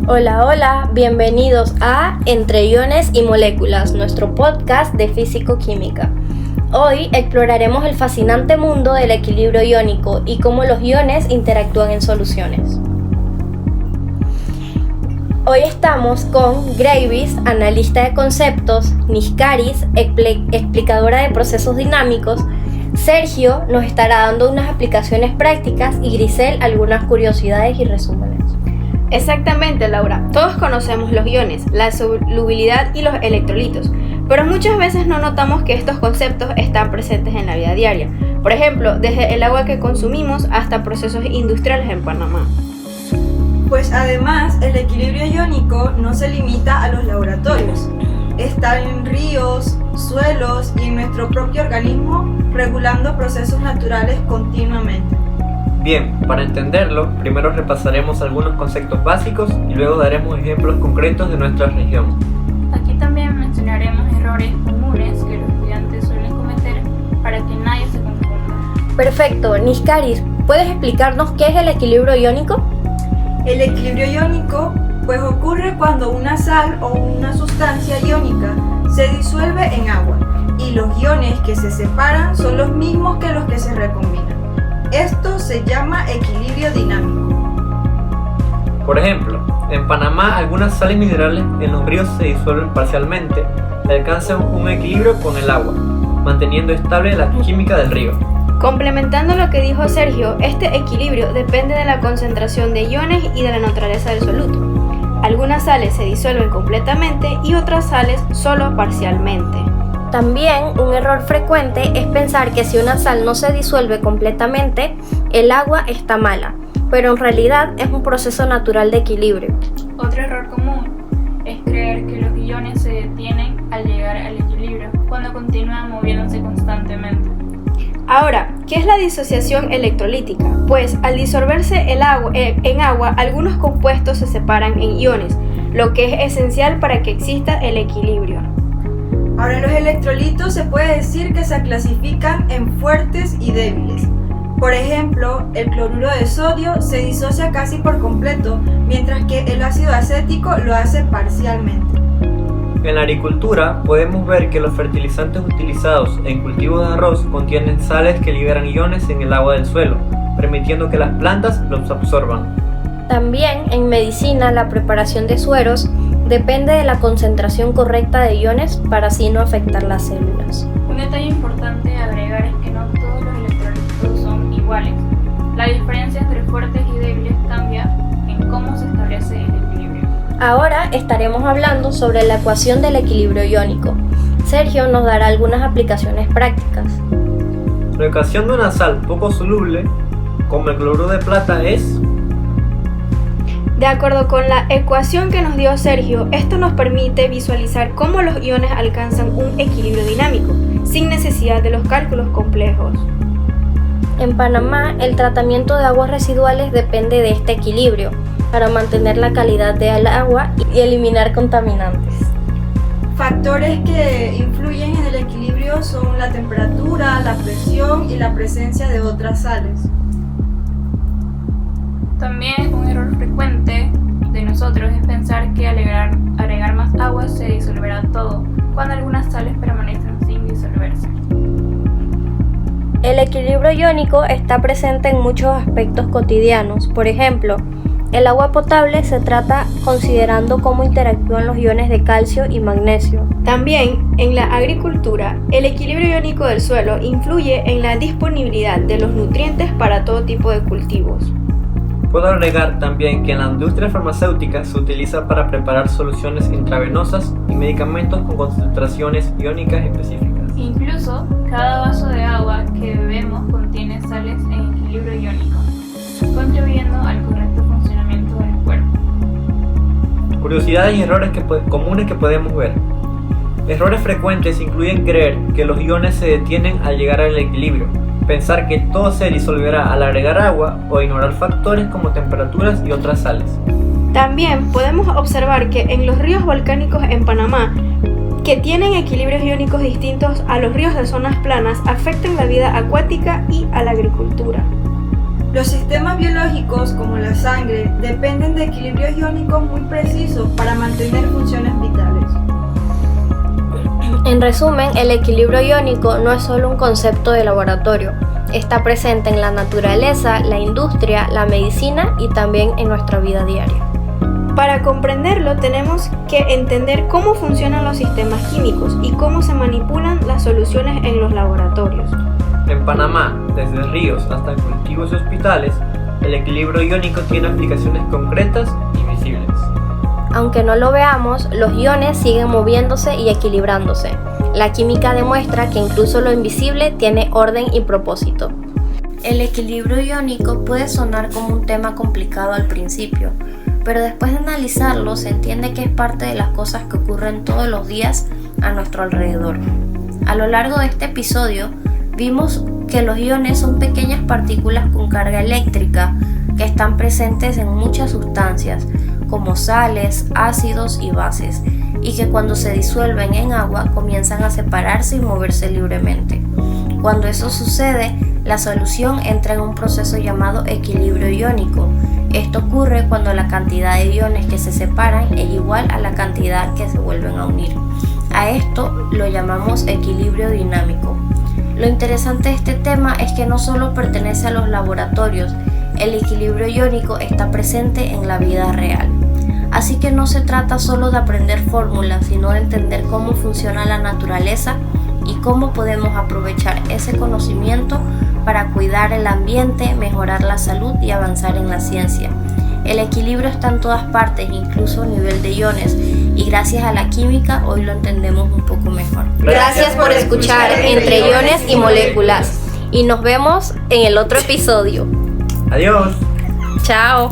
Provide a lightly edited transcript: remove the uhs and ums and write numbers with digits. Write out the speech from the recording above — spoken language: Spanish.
Hola, hola, bienvenidos a Entre Iones y Moléculas, nuestro podcast de físico-química. Hoy exploraremos el fascinante mundo del equilibrio iónico y cómo los iones interactúan en soluciones. Hoy estamos con Gravis, analista de conceptos, Niskaris, explicadora de procesos dinámicos, Sergio nos estará dando unas aplicaciones prácticas y Grisel algunas curiosidades y resúmenes. Exactamente, Laura. Todos conocemos los iones, la solubilidad y los electrolitos, pero muchas veces no notamos que estos conceptos están presentes en la vida diaria. Por ejemplo, desde el agua que consumimos hasta procesos industriales en Panamá. Pues además, el equilibrio iónico no se limita a los laboratorios. Está en ríos, suelos y en nuestro propio organismo, regulando procesos naturales continuamente. Bien, para entenderlo, primero repasaremos algunos conceptos básicos y luego daremos ejemplos concretos de nuestra región. Aquí también mencionaremos errores comunes que los estudiantes suelen cometer para que nadie se confunda. Perfecto, Niskaris, ¿puedes explicarnos qué es el equilibrio iónico? El equilibrio iónico pues ocurre cuando una sal o una sustancia iónica se disuelve en agua y los iones que se separan son los mismos que los que se recombinan. Esto se llama equilibrio dinámico. Por ejemplo, en Panamá algunas sales minerales en los ríos se disuelven parcialmente y alcanzan un equilibrio con el agua, manteniendo estable la química del río. Complementando lo que dijo Sergio, este equilibrio depende de la concentración de iones y de la naturaleza del soluto. Algunas sales se disuelven completamente y otras sales solo parcialmente. También un error frecuente es pensar que si una sal no se disuelve completamente, el agua está mala, pero en realidad es un proceso natural de equilibrio. Otro error común es creer que los iones se detienen al llegar al equilibrio cuando continúan moviéndose constantemente. Ahora, ¿qué es la disociación electrolítica? Pues al disolverse en agua, algunos compuestos se separan en iones, lo que es esencial para que exista el equilibrio. Ahora, los electrolitos se puede decir que se clasifican en fuertes y débiles. Por ejemplo, el cloruro de sodio se disocia casi por completo, mientras que el ácido acético lo hace parcialmente. En la agricultura podemos ver que los fertilizantes utilizados en cultivos de arroz contienen sales que liberan iones en el agua del suelo, permitiendo que las plantas los absorban. También en medicina la preparación de sueros depende de la concentración correcta de iones para así no afectar las células. Un detalle importante a agregar es que no todos los electrolitos son iguales. La diferencia entre fuertes y débiles cambia en cómo se establece el equilibrio. Ahora estaremos hablando sobre la ecuación del equilibrio iónico. Sergio nos dará algunas aplicaciones prácticas. La ecuación de una sal poco soluble, como el cloruro de plata, es... De acuerdo con la ecuación que nos dio Sergio, esto nos permite visualizar cómo los iones alcanzan un equilibrio dinámico, sin necesidad de los cálculos complejos. En Panamá, el tratamiento de aguas residuales depende de este equilibrio para mantener la calidad del agua y eliminar contaminantes. Factores que influyen en el equilibrio son la temperatura, la presión y la presencia de otras sales. También un error frecuente de nosotros es pensar que al agregar más agua se disolverá todo, cuando algunas sales permanecen sin disolverse. El equilibrio iónico está presente en muchos aspectos cotidianos. Por ejemplo, el agua potable se trata considerando cómo interactúan los iones de calcio y magnesio. También, en la agricultura, el equilibrio iónico del suelo influye en la disponibilidad de los nutrientes para todo tipo de cultivos. Puedo agregar también que en la industria farmacéutica se utiliza para preparar soluciones intravenosas y medicamentos con concentraciones iónicas específicas. Incluso, cada vaso de agua que bebemos contiene sales en equilibrio iónico, contribuyendo al correcto funcionamiento del cuerpo. Curiosidades y errores comunes que podemos ver. Errores frecuentes incluyen creer que los iones se detienen al llegar al equilibrio, pensar que todo se disolverá al agregar agua o ignorar factores como temperaturas y otras sales. También podemos observar que en los ríos volcánicos en Panamá, que tienen equilibrios iónicos distintos a los ríos de zonas planas, afectan la vida acuática y a la agricultura. Los sistemas biológicos, como la sangre, dependen de equilibrios iónicos muy precisos para mantener funciones vitales. En resumen, el equilibrio iónico no es solo un concepto de laboratorio, está presente en la naturaleza, la industria, la medicina y también en nuestra vida diaria. Para comprenderlo tenemos que entender cómo funcionan los sistemas químicos y cómo se manipulan las soluciones en los laboratorios. En Panamá, desde ríos hasta cultivos y hospitales, el equilibrio iónico tiene aplicaciones concretas y visibles. Aunque no lo veamos, los iones siguen moviéndose y equilibrándose. La química demuestra que incluso lo invisible tiene orden y propósito. El equilibrio iónico puede sonar como un tema complicado al principio, pero después de analizarlo se entiende que es parte de las cosas que ocurren todos los días a nuestro alrededor. A lo largo de este episodio, vimos que los iones son pequeñas partículas con carga eléctrica que están presentes en muchas sustancias, como sales, ácidos y bases, y que cuando se disuelven en agua comienzan a separarse y moverse libremente. Cuando eso sucede, la solución entra en un proceso llamado equilibrio iónico. Esto ocurre cuando la cantidad de iones que se separan es igual a la cantidad que se vuelven a unir. A esto lo llamamos equilibrio dinámico. Lo interesante de este tema es que no solo pertenece a los laboratorios, el equilibrio iónico está presente en la vida real. Así que no se trata solo de aprender fórmulas, sino de entender cómo funciona la naturaleza y cómo podemos aprovechar ese conocimiento para cuidar el ambiente, mejorar la salud y avanzar en la ciencia. El equilibrio está en todas partes, incluso a nivel de iones, y gracias a la química hoy lo entendemos un poco mejor. Gracias por escuchar Entre Iones y Moléculas y nos vemos en el otro episodio. Adiós. Chao.